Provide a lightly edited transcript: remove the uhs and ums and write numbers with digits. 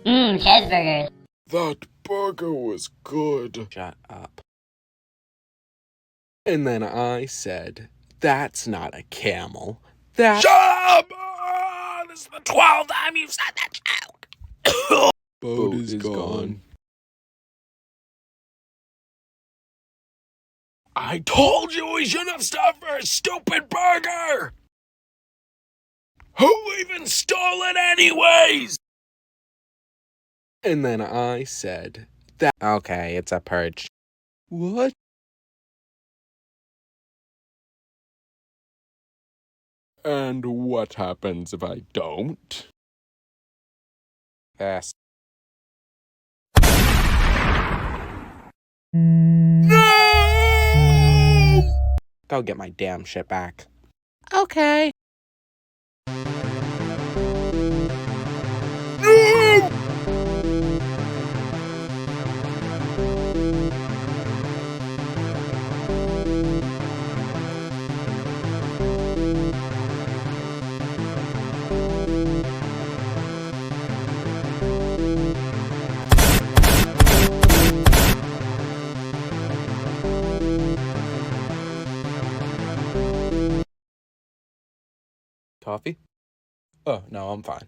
Cheeseburgers. That burger was good. Shut up. And then I said, that's not a camel. That's— Shut up! This is the 12th time you've said that joke. Boat is gone. I told you we shouldn't have stopped for a stupid burger! Who even stole it anyways? And then I said, that— okay, it's a purge. What? And what happens if I don't? Yes. No! Go get my damn shit back. Okay. No! Coffee? Oh, no, I'm fine.